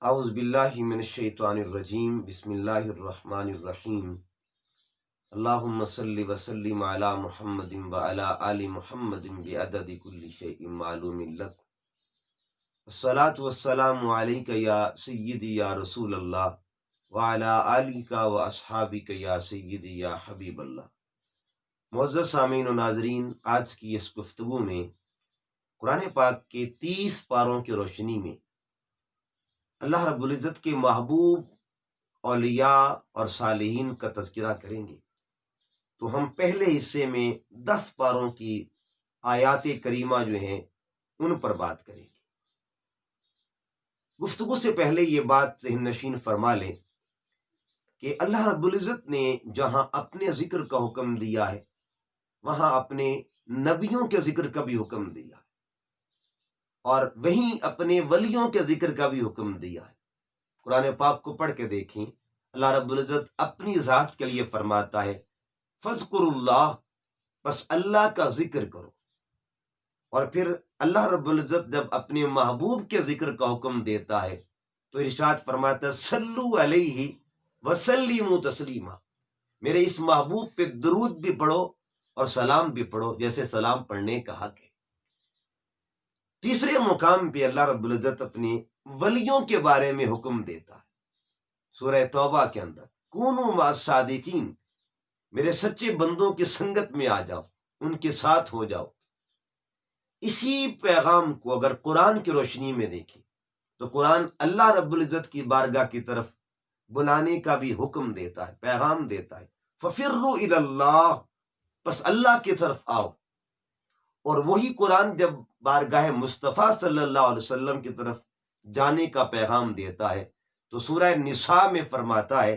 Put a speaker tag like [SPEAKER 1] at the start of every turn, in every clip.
[SPEAKER 1] اعوذ باللہ من الشیطان الرجیم بسم اللہ الرحمن الرحیم اللہم صلی وسلم علی محمد وعلی آل محمد بعدد کل شیء معلوم لک الصلاۃ والسلام علیک یا سیدی یا رسول اللہ وعلی آلک و اصحابک یا سیدی یا حبیب اللہ۔ معزز سامعین و ناظرین، آج کی اس گفتگو میں قرآن پاک کے 30 پاروں کی روشنی میں اللہ رب العزت کے محبوب اولیاء اور صالحین کا تذکرہ کریں گے۔ تو ہم پہلے حصے میں 10 پاروں کی آیات کریمہ جو ہیں ان پر بات کریں گے۔ گفتگو سے پہلے یہ بات ذہن نشین فرما لیں کہ اللہ رب العزت نے جہاں اپنے ذکر کا حکم دیا ہے وہاں اپنے نبیوں کے ذکر کا بھی حکم دیا ہے، اور وہیں اپنے ولیوں کے ذکر کا بھی حکم دیا ہے۔ قرآن پاک کو پڑھ کے دیکھیں، اللہ رب العزت اپنی ذات کے لیے فرماتا ہے فَاذْكُرُوا اللَّهَ، بس اللہ کا ذکر کرو۔ اور پھر اللہ رب العزت جب اپنے محبوب کے ذکر کا حکم دیتا ہے تو ارشاد فرماتا ہے صلوا علیہ وسلموا تسلیما، میرے اس محبوب پہ درود بھی پڑھو اور سلام بھی پڑھو جیسے سلام پڑھنے کا حق ہے۔ تیسرے مقام پہ اللہ رب العزت اپنے ولیوں کے بارے میں حکم دیتا ہے سورہ توبہ کے اندر، کونوا مع الصادقین، میرے سچے بندوں کی سنگت میں آ جاؤ، ان کے ساتھ ہو جاؤ۔ اسی پیغام کو اگر قرآن کی روشنی میں دیکھیں تو قرآن اللہ رب العزت کی بارگاہ کی طرف بلانے کا بھی حکم دیتا ہے، پیغام دیتا ہے فَفِرُّوا إِلَى اللَّهِ، بس اللہ کی طرف آؤ۔ اور وہی قرآن جب بارگاہ مصطفیٰ صلی اللہ علیہ وسلم کی طرف جانے کا پیغام دیتا ہے تو سورہ نساء میں فرماتا ہے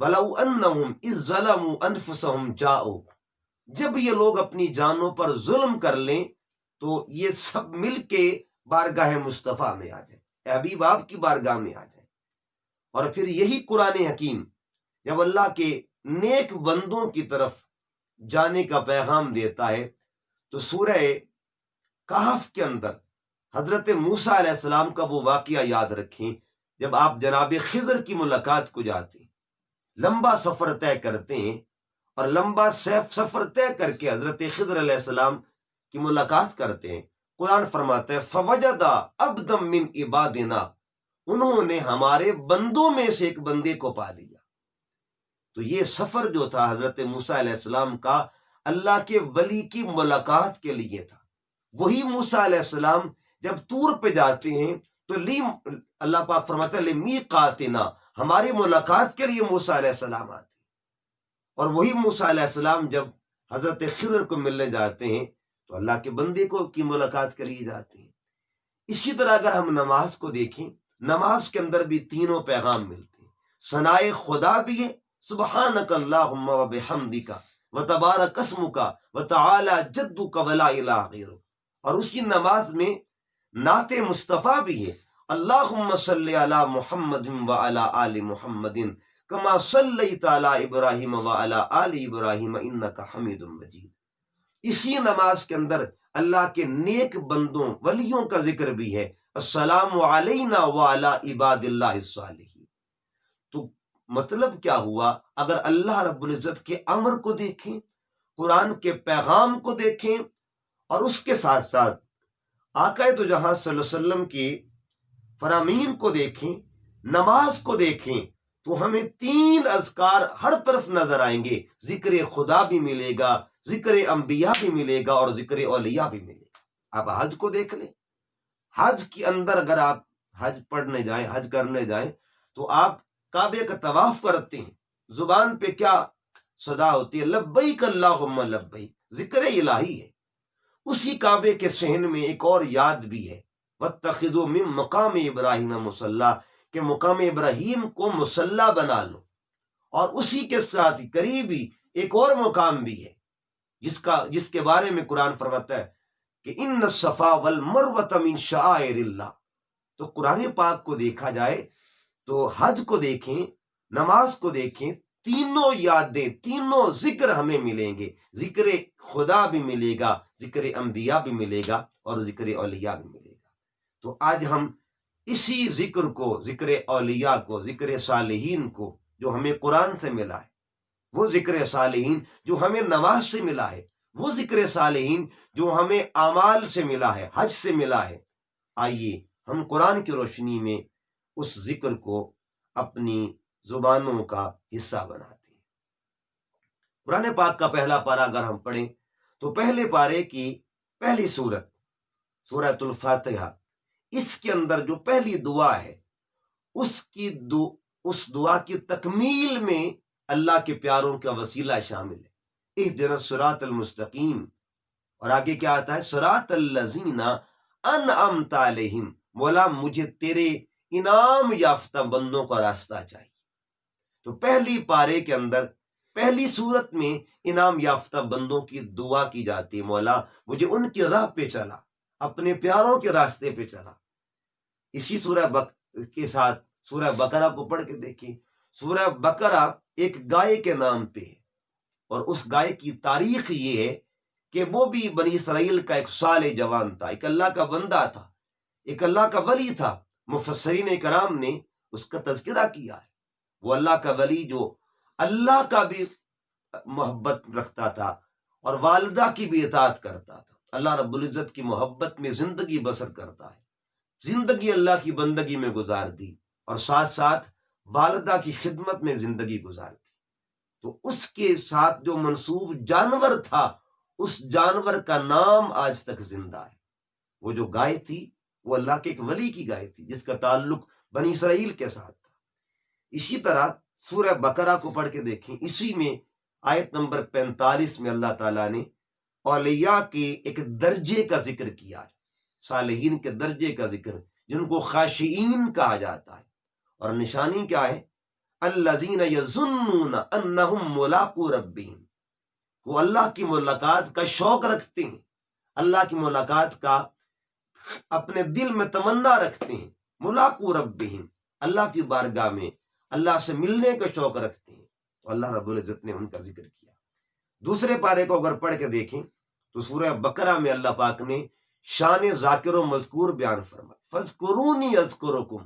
[SPEAKER 1] وَلَوْ أَنَّهُمْ إِذْ ظَلَمُوا أَنفُسَهُمْ جَاءُوا، جب یہ لوگ اپنی جانوں پر ظلم کر لیں تو یہ سب مل کے بارگاہ مصطفیٰ میں آ جائیں، اے حبیب آپ کی بارگاہ میں آ جائیں۔ اور پھر یہی قرآن حکیم جب اللہ کے نیک بندوں کی طرف جانے کا پیغام دیتا ہے تو سورہ کہف کے اندر حضرت موسیٰ علیہ السلام کا وہ واقعہ یاد رکھیں جب آپ جناب خضر کی ملاقات کو جاتے ہیں، لمبا سفر طے کرتے ہیں، اور لمبا سفر طے کر کے حضرت خضر علیہ السلام کی ملاقات کرتے ہیں۔ قرآن فرماتا ہے فَوَجَدَ عَبْدًا مِّنْ عِبَادِنَا، انہوں نے ہمارے بندوں میں سے ایک بندے کو پا لیا۔ تو یہ سفر جو تھا حضرت موسیٰ علیہ السلام کا اللہ کے ولی کی ملاقات کے لیے تھا۔ وہی موسیٰ علیہ السلام جب طور پہ جاتے ہیں تو اللہ پاک فرماتا ہے لِمِیقَاتِنَا، ہماری ملاقات کے لیے موسیٰ علیہ السلام آتے ہیں۔ اور وہی موسیٰ علیہ السلام جب حضرت خضر کو ملنے جاتے ہیں تو اللہ کے بندے کو کی ملاقات کے لیے جاتے ہیں۔ اسی طرح اگر ہم نماز کو دیکھیں، نماز کے اندر بھی تینوں پیغام ملتے ہیں۔ ثنائے خدا بھی ہے سبحانک اللہم و بحمدک و تبارک اسمک و تعالی جدک ولا الہ غیرک، اور اس کی نماز میں نعت مصطفیٰ بھی ہے اللہم صلی علی محمد و علی آل محمد کما صلیت علی ابراہیم و علی آل ابراہیم انک حمید مجید۔ اسی نماز کے اندر اللہ کے نیک بندوں ولیوں کا ذکر بھی ہے السلام علینا وعلی عباد اللہ الصالحین۔ تو مطلب کیا ہوا؟ اگر اللہ رب العزت کے امر کو دیکھیں، قرآن کے پیغام کو دیکھیں، اور اس کے ساتھ ساتھ آقا تو جہاں صلی اللہ علیہ وسلم کی فرامین کو دیکھیں، نماز کو دیکھیں، تو ہمیں 3 اذکار ہر طرف نظر آئیں گے۔ ذکر خدا بھی ملے گا، ذکر انبیاء بھی ملے گا، اور ذکر اولیاء بھی ملے گا۔ آپ حج کو دیکھ لیں، حج کے اندر اگر آپ حج پڑھنے جائیں، حج کرنے جائیں تو آپ کعبے کا طواف کرتے ہیں، زبان پہ کیا صدا ہوتی ہے؟ لبیک اللہم لبیک، ذکر الہی ہے۔ اسی کعبے کے صحن میں ایک اور یاد بھی ہے وَاتَّخِذُوا مِن مقام ابراہیم مصلی، کہ مقام ابراہیم کو مصلی بنا لو۔ اور اسی کے ساتھ قریب ہی ایک اور مقام بھی ہے جس کے بارے میں قرآن فرماتا ہے کہ ان الصفا والمروۃ من شعائر اللہ۔ تو قرآن پاک کو دیکھا جائے تو حج کو دیکھیں، نماز کو دیکھیں، تینوں یادیں، تینوں ذکر ہمیں ملیں گے۔ ذکر خدا بھی ملے گا، ذکر انبیاء بھی ملے گا، اور ذکر اولیاء بھی ملے گا۔ تو آج ہم اسی ذکر کو، ذکر اولیاء کو، ذکر صالحین کو جو ہمیں قرآن سے ملا ہے، وہ ذکر صالحین جو ہمیں نماز سے ملا ہے، وہ ذکر صالحین جو ہمیں اعمال سے ملا ہے، حج سے ملا ہے، آئیے ہم قرآن کی روشنی میں اس ذکر کو اپنی زبانوں کا حصہ بناتے ہیں۔ قرآن پاک کا پہلا پارہ اگر ہم پڑھیں تو پہلے پارے کی پہلی سورت سورۃ الفاتحہ، اس کے اندر جو پہلی دعا ہے اس دعا کی تکمیل میں اللہ کے پیاروں کا وسیلہ شامل ہے، اہدنا الصراط المستقیم، اور آگے کیا آتا ہے؟ صراط الذین انعمت علیہم، مولا مجھے تیرے انعام یافتہ بندوں کا راستہ چاہیے۔ تو پہلی پارے کے اندر پہلی صورت میں انعام یافتہ بندوں کی دعا کی جاتی ہے، مولا مجھے ان کی راہ پہ چلا، اپنے پیاروں کے راستے پہ چلا۔ اسی کے ساتھ سورہ بقرہ کو پڑھ کے دیکھیں، سورہ بقرہ ایک گائے کے نام پہ ہے، اور اس گائے کی تاریخ یہ ہے کہ وہ بھی بنی اسرائیل کا ایک صالح جوان تھا، ایک اللہ کا بندہ تھا، ایک اللہ کا ولی تھا۔ مفسرین کرام نے اس کا تذکرہ کیا ہے، وہ اللہ کا ولی جو اللہ کا بھی محبت رکھتا تھا اور والدہ کی بھی اطاعت کرتا تھا، اللہ رب العزت کی محبت میں زندگی بسر کرتا ہے، زندگی اللہ کی بندگی میں گزار دی، اور ساتھ ساتھ والدہ کی خدمت میں زندگی گزار دی۔ تو اس کے ساتھ جو منسوب جانور تھا، اس جانور کا نام آج تک زندہ ہے۔ وہ جو گائے تھی وہ اللہ کے ایک ولی کی گائے تھی جس کا تعلق بنی اسرائیل کے ساتھ تھا۔ اسی طرح سورہ بقرہ کو پڑھ کے دیکھیں، اسی میں آیت نمبر 45 میں اللہ تعالیٰ نے اولیاء کے ایک درجے کا ذکر کیا ہے، صالحین کے درجے کا ذکر، جن کو خاشعین کہا جاتا ہے، اور نشانی کیا ہے؟ الذین یظنون انہم ملاقو ربہم، وہ اللہ کی ملاقات کا شوق رکھتے ہیں، اللہ کی ملاقات کا اپنے دل میں تمنا رکھتے ہیں، ملاقو ربہم، اللہ کی بارگاہ میں اللہ سے ملنے کا شوق رکھتے ہیں، تو اللہ رب العزت نے ان کا ذکر کیا۔ دوسرے پارے کو اگر پڑھ کے دیکھیں تو سورہ بقرہ میں اللہ پاک نے شان ذاکر و مذکور بیان فرمایا، فاذکرونی اذکرکم،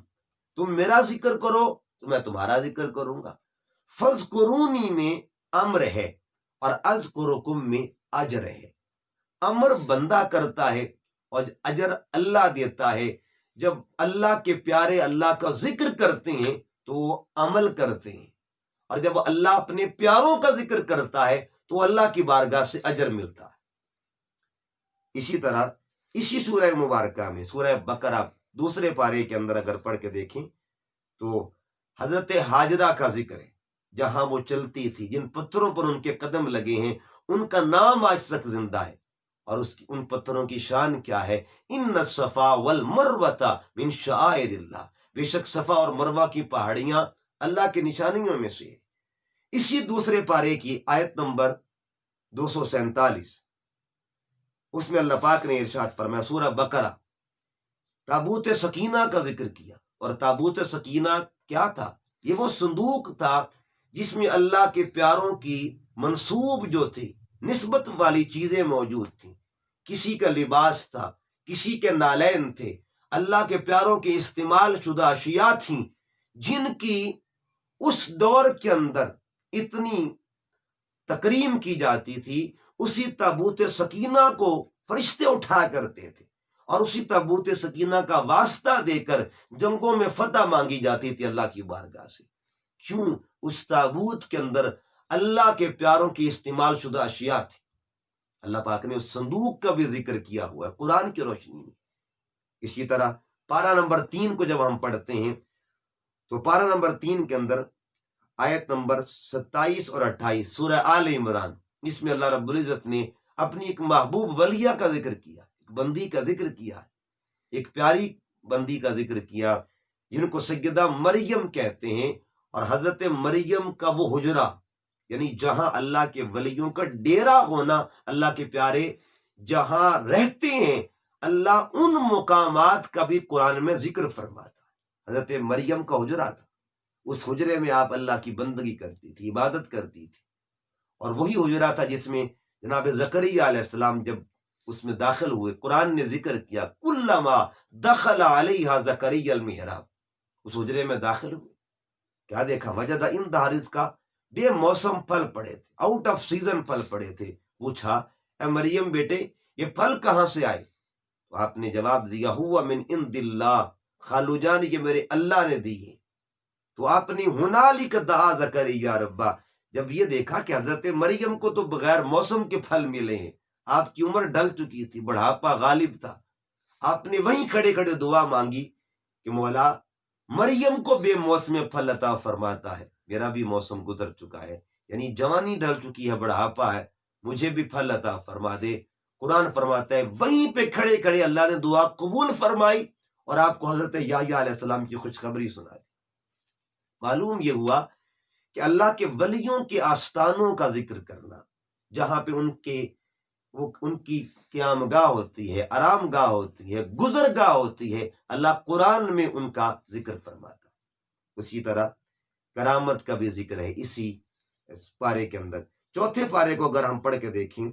[SPEAKER 1] تم میرا ذکر کرو تو میں تمہارا ذکر کروں گا۔ فاذکرونی میں امر ہے اور اذکرکم میں اجر ہے، امر بندہ کرتا ہے اور اجر اللہ دیتا ہے۔ جب اللہ کے پیارے اللہ کا ذکر کرتے ہیں تو وہ عمل کرتے ہیں، اور جب اللہ اپنے پیاروں کا ذکر کرتا ہے تو اللہ کی بارگاہ سے اجر ملتا ہے۔ اسی طرح اسی سورہ مبارکہ میں سورہ بقرہ دوسرے پارے کے اندر اگر پڑھ کے دیکھیں تو حضرت ہاجرہ کا ذکر ہے، جہاں وہ چلتی تھی، جن پتھروں پر ان کے قدم لگے ہیں ان کا نام آج تک زندہ ہے، اور ان پتھروں کی شان کیا ہے؟ ان الصفا والمروۃ من شعائر اللہ، بے شک صفا اور مروہ کی پہاڑیاں اللہ کی نشانیوں میں سے ہے۔ اسی دوسرے پارے کی آیت نمبر 247، اس میں اللہ پاک نے ارشاد فرمایا، سورہ بقرہ، تابوت سکینہ کا ذکر کیا، اور تابوت سکینہ کیا تھا؟ یہ وہ صندوق تھا جس میں اللہ کے پیاروں کی منسوب جو تھی، نسبت والی چیزیں موجود تھیں، کسی کا لباس تھا، کسی کے نالین تھے، اللہ کے پیاروں کے استعمال شدہ اشیاء تھیں جن کی اس دور کے اندر اتنی تکریم کی جاتی تھی۔ اسی تابوت سکینہ کو فرشتے اٹھا کرتے تھے، اور اسی تابوت سکینہ کا واسطہ دے کر جنگوں میں فتح مانگی جاتی تھی اللہ کی بارگاہ سے۔ کیوں؟ اس تابوت کے اندر اللہ کے پیاروں کی استعمال شدہ اشیاء تھی۔ اللہ پاک نے اس صندوق کا بھی ذکر کیا ہوا ہے قرآن کی روشنی میں۔ اسی طرح پارہ نمبر 3 کو جب ہم پڑھتے ہیں تو پارہ نمبر 3 کے اندر آیت نمبر 27 اور 28 سورہ آل عمران، اس میں اللہ رب العزت نے اپنی ایک محبوب ولیہ کا ذکر کیا، ایک بندی کا ذکر کیا، ایک پیاری بندی کا ذکر کیا جن کو سیدہ مریم کہتے ہیں، اور حضرت مریم کا وہ حجرہ، یعنی جہاں اللہ کے ولیوں کا ڈیرا ہونا، اللہ کے پیارے جہاں رہتے ہیں، اللہ ان مقامات کا بھی قرآن میں ذکر فرماتا۔ حضرت مریم کا حجرہ تھا، اس حجرے میں آپ اللہ کی بندگی کرتی تھی، عبادت کرتی تھی، اور وہی حجرہ تھا جس میں جناب زکریا علیہ السلام جب اس میں داخل ہوئے، قرآن نے ذکر کیا کلما دخل علیہا زکریا المحراب، اس حجرے میں داخل ہوئے، کیا دیکھا؟ وجد عندہا رزقا، بے موسم پھل پڑے تھے، آؤٹ آف سیزن پھل پڑے تھے۔ پوچھا اے مریم بیٹے یہ پھل کہاں سے آئے؟ تو آپ نے جواب دیا ہوا من عند اللہ، خالو جان یہ میرے اللہ نے دیے۔ تو آپ نے ہنالک دعا زکریا ربا، جب یہ دیکھا کہ حضرت مریم کو تو بغیر موسم کے پھل ملے ہیں، آپ کی عمر ڈھل چکی تھی، بڑھاپا غالب تھا، آپ نے وہیں کھڑے کھڑے دعا مانگی کہ مولا مریم کو بے موسم پھل عطا فرماتا ہے، میرا بھی موسم گزر چکا ہے، یعنی جوانی ڈھل چکی ہے، بڑھاپا ہے، مجھے بھی پھل عطا فرما دے۔ قرآن فرماتا ہے وہیں پہ کھڑے کھڑے اللہ نے دعا قبول فرمائی اور آپ کو حضرت یحییٰ علیہ السلام کی خوشخبری سنا دی۔ معلوم یہ ہوا کہ اللہ کے ولیوں کے آستانوں کا ذکر کرنا، جہاں پہ ان کی قیام گاہ ہوتی ہے، آرام گاہ ہوتی ہے، گزر گاہ ہوتی ہے، اللہ قرآن میں ان کا ذکر فرماتا ہے۔ اسی طرح کرامت کا بھی ذکر ہے اسی پارے کے اندر۔ چوتھے پارے کو اگر ہم پڑھ کے دیکھیں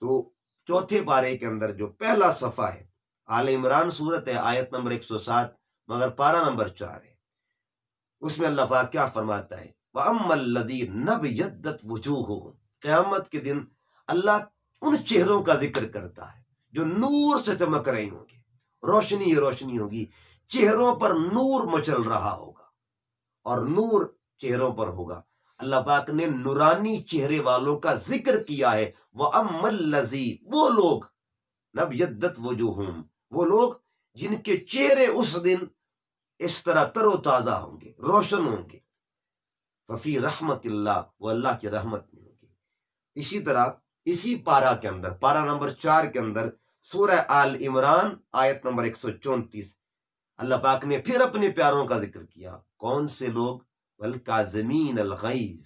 [SPEAKER 1] تو چوتھے پارے کے اندر جو پہلا صفحہ ہے، آل عمران صورت ہے، آیت نمبر 107، مگر پارہ نمبر 4 ہے، اس میں اللہ پاک کیا فرماتا ہے؟ وَأَمَّا الَّذِينَ ابْيَضَّتْ وُجُوهُهُمْ، قیامت کے دن اللہ ان چہروں کا ذکر کرتا ہے جو نور سے چمک رہی ہوں گی، روشنی ہی روشنی ہوگی، چہروں پر نور مچل رہا ہوگا اور نور چہروں پر ہوگا۔ اللہ پاک نے نورانی چہرے والوں کا ذکر کیا ہے، وَأَمَّا الَّذِينَ، وہ لوگ، ابْيَضَّتْ وُجُوهُهُمْ، وہ لوگ جن کے چہرے اس دن اس طرح تر و تازہ ہوں گے، روشن ہوں گے، ففی رحمت اللہ، وہ اللہ کی رحمت میں ہوں گے۔ اسی طرح اسی پارہ کے اندر، پارہ نمبر 4 کے اندر، سورہ آل عمران آیت نمبر 134، اللہ پاک نے پھر اپنے پیاروں کا ذکر کیا۔ کون سے لوگ؟ والکاظمین الغیظ،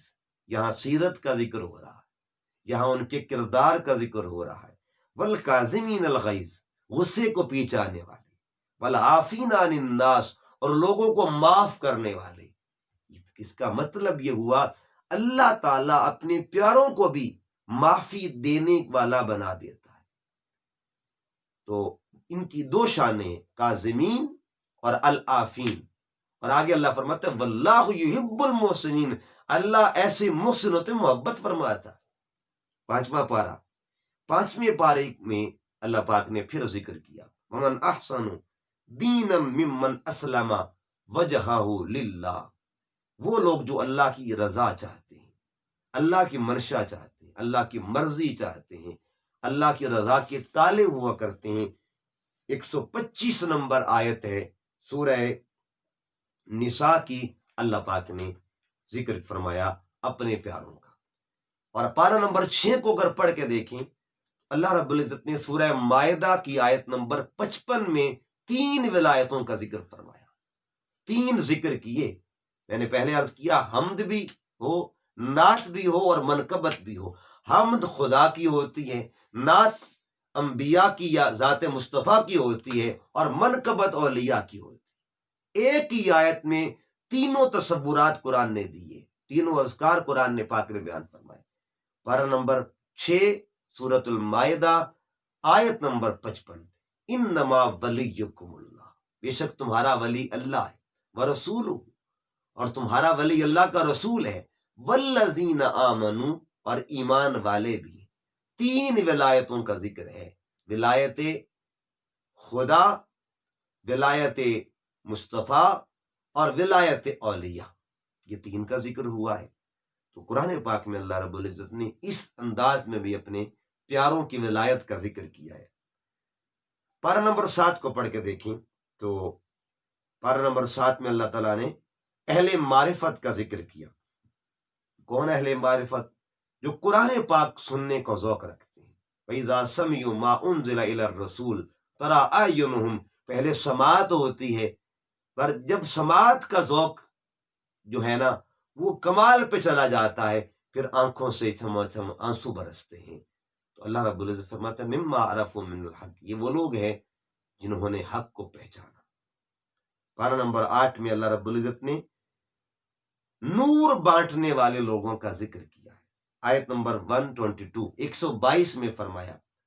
[SPEAKER 1] یہاں سیرت کا ذکر ہو رہا ہے، یہاں ان کے کردار کا ذکر ہو رہا ہے۔ والکاظمین الغیظ، غصے کو پیچانے والے، والعافین عن الناس، اور لوگوں کو معاف کرنے والے۔ اس کا مطلب یہ ہوا اللہ تعالیٰ اپنے پیاروں کو بھی معافی دینے والا بنا دیتا ہے۔ تو ان کی دو شانیں، کاظمین اور العافین، اور آگے اللہ فرماتا ہے واللہ یحب المحسنین، اللہ ایسے محسن ہوتے محبت فرماتا۔ 5واں پارہ، 5ویں پارے میں اللہ پاک نے پھر ذکر کیا ومن احسن دینا ممن اسلم وجہہ للہ، وہ لوگ جو اللہ کی رضا چاہتے ہیں، اللہ کی منشا چاہتے ہیں، اللہ کی مرضی چاہتے ہیں، اللہ کی رضا کے تالے ہوا کرتے ہیں۔ 125 نمبر آیت ہے سورہ نساء کی، اللہ پاک نے ذکر فرمایا اپنے پیاروں کا۔ اور پارہ نمبر 6 کو اگر پڑھ کے دیکھیں، اللہ رب العزت نے سورہ مائدہ کی آیت نمبر 55 میں 3 ولایتوں کا ذکر فرمایا، 3 ذکر کیے۔ میں نے پہلے عرض کیا حمد بھی ہو، نعت بھی ہو اور منقبت بھی ہو۔ حمد خدا کی ہوتی ہے، نعت انبیاء کی یا ذات مصطفیٰ کی ہوتی ہے، اور منقبت اولیاء کی ہوتی ہے۔ ایک ہی آیت میں تینوں تصورات قرآن نے دیے، تینوں اذکار قرآن نے پاک نے بیان فرمائے۔ پارہ نمبر 6 سورۃ المائدہ آیت نمبر 55، انما ولیکم اللہ، بے شک تمہارا ولی اللہ ہے، ورسولہ، اور تمہارا ولی اللہ کا رسول ہے، والذین آمنوا، اور ایمان والے بھی۔ 3 ولایتوں کا ذکر ہے، ولایت خدا، ولایت مصطفیٰ اور ولایت اولیاء، یہ 3 کا ذکر ہوا ہے۔ تو قرآن پاک میں اللہ رب العزت نے اس انداز میں بھی اپنے پیاروں کی ولایت کا ذکر کیا ہے۔ پارہ نمبر 7 کو پڑھ کے دیکھیں تو پارہ نمبر 7 میں اللہ تعالیٰ نے اہل معرفت کا ذکر کیا۔ کون اہل معرفت؟ جو قرآن پاک سننے کو ذوق رکھتے ہیں۔ وَإِذَا سَمِعُوا مَا أُنزِلَ إِلَى الرَّسُولِ تَرَىٰ أَعْيُنُهُمْ، پہلے سماعت ہوتی ہے، پر جب سماعت کا ذوق جو ہے نا وہ کمال پہ چلا جاتا ہے، پھر آنکھوں سے چھم چھم آنسو برستے ہیں۔ تو اللہ رب العزت فرماتا ہے مما عرفوا من الحق، یہ وہ لوگ ہیں جنہوں نے حق کو پہچانا۔ پارہ نمبر 8 میں اللہ رب العزت نے نور بانٹنے والے لوگوں کا ذکر کیا ہے۔ آیت نمبر 122 میں فرمایا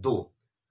[SPEAKER 1] 2,